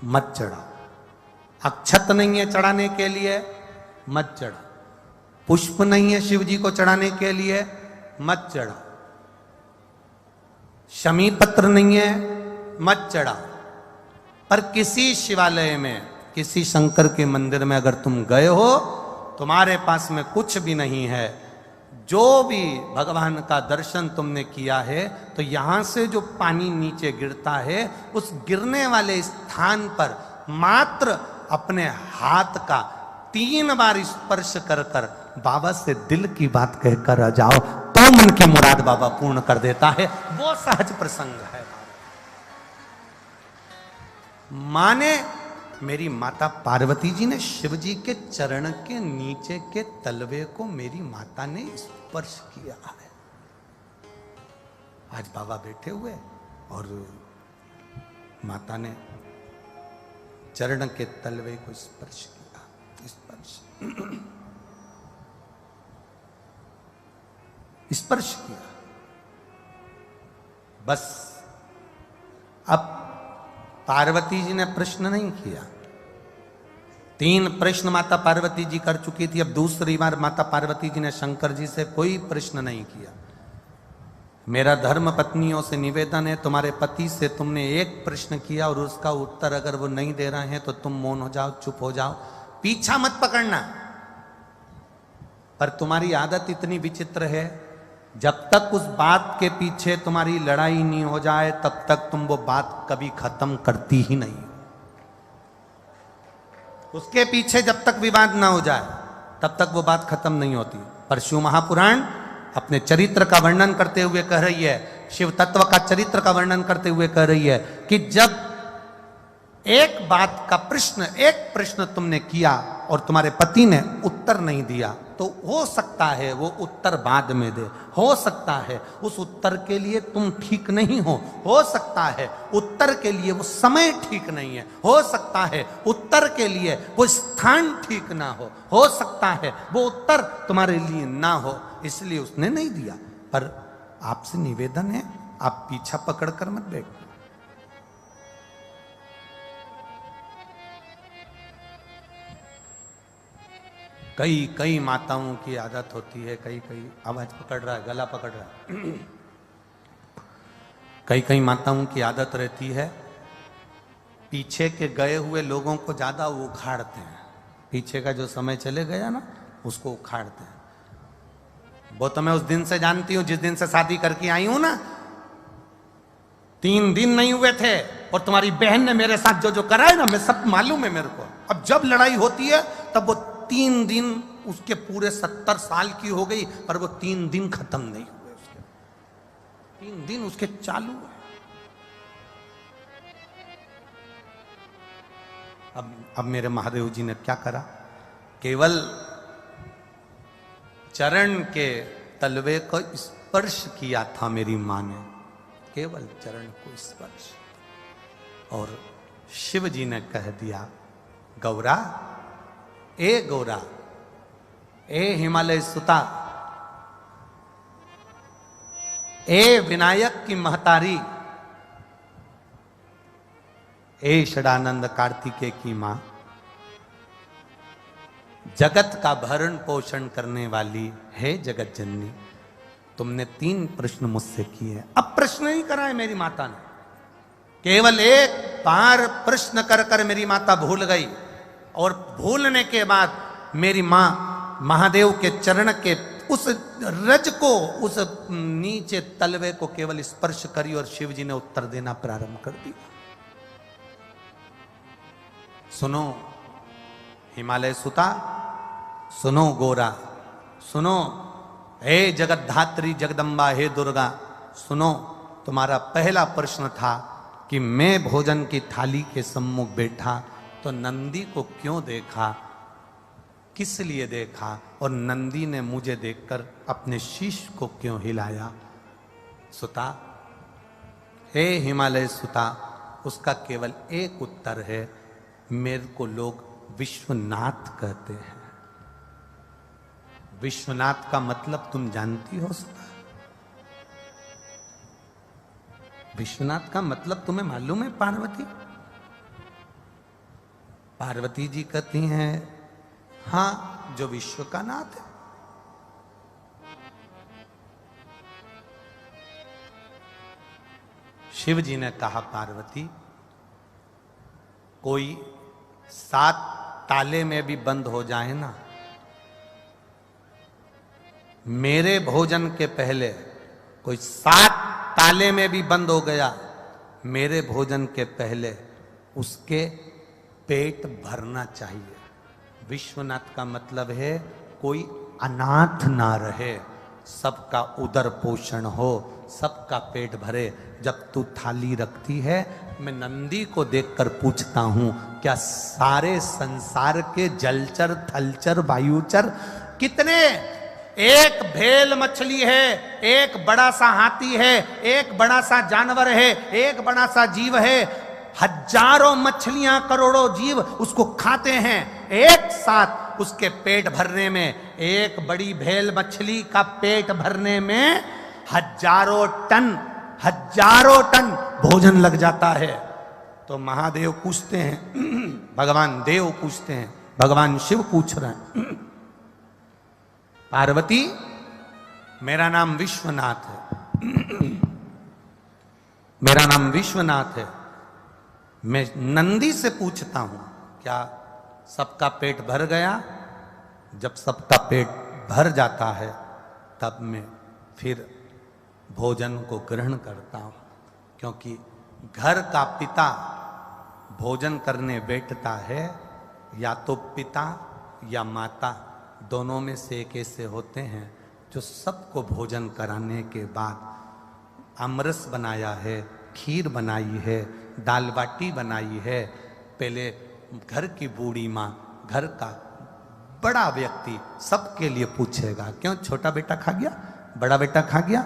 मत चढ़ाओ। अक्षत नहीं है चढ़ाने के लिए, मत चढ़ाओ। पुष्प नहीं है शिव जी को चढ़ाने के लिए, मत चढ़ाओ। शमी पत्र नहीं है, मत चढ़ाओ। पर किसी शिवालय में, किसी शंकर के मंदिर में अगर तुम गए हो, तुम्हारे पास में कुछ भी नहीं है, जो भी भगवान का दर्शन तुमने किया है, तो यहां से जो पानी नीचे गिरता है, उस गिरने वाले स्थान पर मात्र अपने हाथ का 3 बार स्पर्श कर कर बाबा से दिल की बात कहकर आ जाओ, तो मन की मुराद बाबा पूर्ण कर देता है। वो सहज प्रसंग है। माने मेरी माता पार्वती जी ने शिव जी के चरण के नीचे के तलवे को मेरी माता ने स्पर्श किया है। आज बाबा बैठे हुए और माता ने चरण के तलवे को स्पर्श किया। स्पर्श किया। बस अब पार्वती जी ने प्रश्न नहीं किया। 3 प्रश्न माता पार्वती जी कर चुकी थी, अब दूसरी बार माता पार्वती जी ने शंकर जी से कोई प्रश्न नहीं किया। मेरा धर्म पत्नियों से निवेदन है, तुम्हारे पति से तुमने एक प्रश्न किया और उसका उत्तर अगर वो नहीं दे रहे हैं तो तुम मौन हो जाओ, चुप हो जाओ, पीछा मत पकड़ना। पर तुम्हारी आदत इतनी विचित्र है, जब तक उस बात के पीछे तुम्हारी लड़ाई नहीं हो जाए तब तक तुम वो बात कभी खत्म करती ही नहीं। उसके पीछे जब तक विवाद ना हो जाए तब तक वो बात खत्म नहीं होती। पर शिव महापुराण अपने चरित्र का वर्णन करते हुए कह रही है, शिव तत्व का चरित्र का वर्णन करते हुए कह रही है कि जब एक बात का एक प्रश्न तुमने किया और तुम्हारे पति ने उत्तर नहीं दिया, तो हो सकता है वो उत्तर बाद में दे, हो सकता है उस उत्तर के लिए तुम ठीक नहीं हो सकता है उत्तर के लिए वो समय ठीक नहीं है, हो सकता है उत्तर के लिए वो स्थान ठीक ना हो सकता है वो उत्तर तुम्हारे लिए ना हो, इसलिए उसने नहीं दिया। पर आपसे निवेदन है, आप पीछा पकड़ कर मत बैठो। कई माताओं की आदत होती है, कई आवाज पकड़ रहा है, गला पकड़ रहा है। कई माताओं की आदत रहती है, पीछे के गए हुए लोगों को ज्यादा उखाड़ते हैं। पीछे का जो समय चले गया ना, उसको उखाड़ते हैं। वो तो मैं उस दिन से जानती हूं जिस दिन से शादी करके आई हूं ना, 3 दिन नहीं हुए थे और तुम्हारी बहन ने मेरे साथ जो करा है ना, मैं सब मालूम है मेरे को। अब जब लड़ाई होती है तब वो 3 दिन, उसके पूरे 70 साल की हो गई पर वो 3 दिन खत्म नहीं हुए, उसके 3 दिन उसके चालू है। अब मेरे महादेव जी ने क्या करा, केवल चरण के तलवे को स्पर्श किया था मेरी मां ने, केवल चरण को स्पर्श। और शिव जी ने कह दिया, गौरा, ए गौरा, ए हिमालय सुता, ए विनायक की महतारी, ए षडानंद कार्तिकेय की मां, जगत का भरण पोषण करने वाली है जगत जननी, तुमने 3 प्रश्न मुझसे किए। अब प्रश्न ही करा है मेरी माता ने, केवल एक बार प्रश्न कर कर मेरी माता भूल गई। और भूलने के बाद मेरी मां महादेव के चरण के उस रज को, उस नीचे तलवे को केवल स्पर्श करी और शिव जी ने उत्तर देना प्रारंभ कर दिया। सुनो हिमालय सुता, सुनो गोरा, सुनो हे जगत धात्री जगदम्बा, हे दुर्गा, सुनो, तुम्हारा पहला प्रश्न था कि मैं भोजन की थाली के सम्मुख बैठा तो नंदी को क्यों देखा, किस लिए देखा, और नंदी ने मुझे देखकर अपने शीश को क्यों हिलाया। सुता, हे हिमालय सुता, उसका केवल एक उत्तर है, मेरे को लोग विश्वनाथ कहते हैं। विश्वनाथ का मतलब तुम जानती हो सुता? विश्वनाथ का मतलब तुम्हें मालूम है पार्वती? पार्वती जी कहती हैं, हां, जो विश्व का नाथ है। शिव जी ने कहा, पार्वती, कोई 7 ताले में भी बंद हो जाए ना, मेरे भोजन के पहले कोई 7 ताले में भी बंद हो गया, मेरे भोजन के पहले उसके पेट भरना चाहिए। विश्वनाथ का मतलब है कोई अनाथ ना रहे, सबका उदर पोषण हो, सबका पेट भरे। जब तू थाली रखती है, मैं नंदी को देखकर पूछता हूं, क्या सारे संसार के जलचर, थलचर, वायुचर कितने, एक भेल मछली है, एक बड़ा सा हाथी है, एक बड़ा सा जानवर है, एक बड़ा सा जीव है, हजारों मछलियां, करोड़ों जीव उसको खाते हैं, एक साथ उसके पेट भरने में, एक बड़ी भेल मछली का पेट भरने में हजारों टन भोजन लग जाता है। तो महादेव पूछते हैं, भगवान देव पूछते हैं, भगवान शिव पूछ रहे हैं, पार्वती, मेरा नाम विश्वनाथ है, मेरा नाम विश्वनाथ है, मैं नंदी से पूछता हूं, क्या सबका पेट भर गया? जब सबका पेट भर जाता है, तब मैं फिर भोजन को ग्रहण करता हूं, क्योंकि घर का पिता भोजन करने बैठता है, या तो पिता या माता, दोनों में से एक ऐसे होते हैं जो सबको भोजन कराने के बाद अमरस बनाया है, खीर बनाई है, दाल बाटी बनाई है। पहले घर की बूढ़ी माँ, घर का बड़ा व्यक्ति सबके लिए पूछेगा, क्यों छोटा बेटा खा गया, बड़ा बेटा खा गया,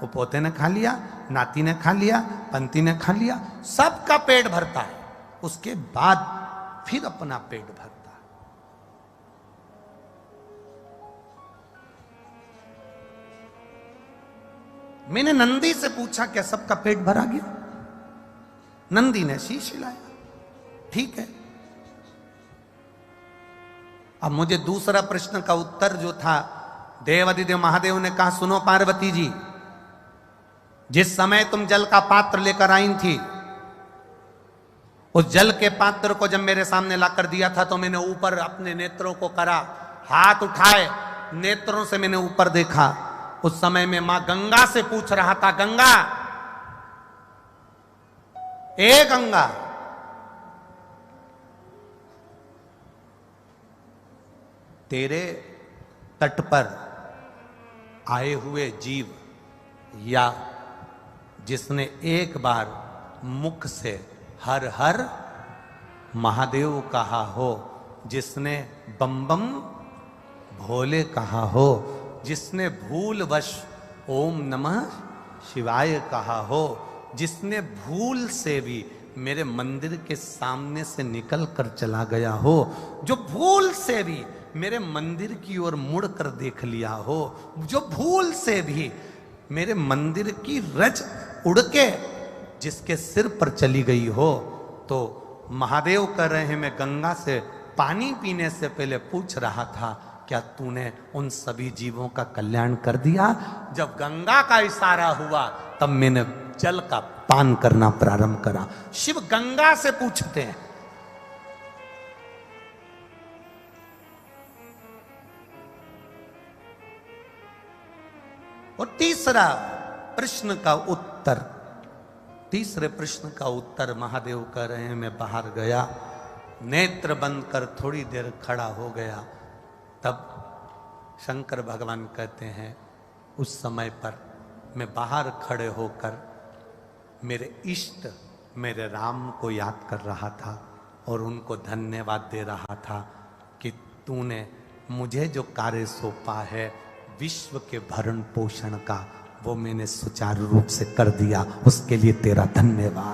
वो पोते ने खा लिया, नाती ने खा लिया, पंती ने खा लिया, सबका पेट भरता है, उसके बाद फिर अपना पेट भरता है। मैंने नंदी से पूछा, क्या सबका पेट भरा गया? नंदी ने शीश हिलाया, ठीक है। अब मुझे दूसरा प्रश्न का उत्तर जो था, देवादिदेव महादेव ने कहा, सुनो पार्वती जी, जिस समय तुम जल का पात्र लेकर आई थी, उस जल के पात्र को जब मेरे सामने लाकर दिया था, तो मैंने ऊपर अपने नेत्रों को करा, हाथ उठाए, नेत्रों से मैंने ऊपर देखा। उस समय में मां गंगा से पूछ रहा था, गंगा, ए गंगा, तेरे तट पर आए हुए जीव, या जिसने एक बार मुख से हर हर महादेव कहा हो, जिसने बम बम भोले कहा हो, जिसने भूलवश ओम नमः शिवाय कहा हो, जिसने भूल से भी मेरे मंदिर के सामने से निकल कर चला गया हो, जो भूल से भी मेरे मंदिर की ओर मुड़ कर देख लिया हो, जो भूल से भी मेरे मंदिर की रज उड़ के जिसके सिर पर चली गई हो, तो महादेव कह रहे हैं, मैं गंगा से पानी पीने से पहले पूछ रहा था, क्या तूने उन सभी जीवों का कल्याण कर दिया? जब गंगा का इशारा हुआ, तब मैंने जल का पान करना प्रारंभ करा। शिव गंगा से पूछते हैं। और तीसरा प्रश्न का उत्तर, तीसरे प्रश्न का उत्तर महादेव कह रहे हैं, मैं बाहर गया, नेत्र बंद कर थोड़ी देर खड़ा हो गया, तब शंकर भगवान कहते हैं, उस समय पर मैं बाहर खड़े होकर मेरे इष्ट, मेरे राम को याद कर रहा था और उनको धन्यवाद दे रहा था कि तूने मुझे जो कार्य सौंपा है विश्व के भरण पोषण का, वो मैंने सुचारू रूप से कर दिया, उसके लिए तेरा धन्यवाद।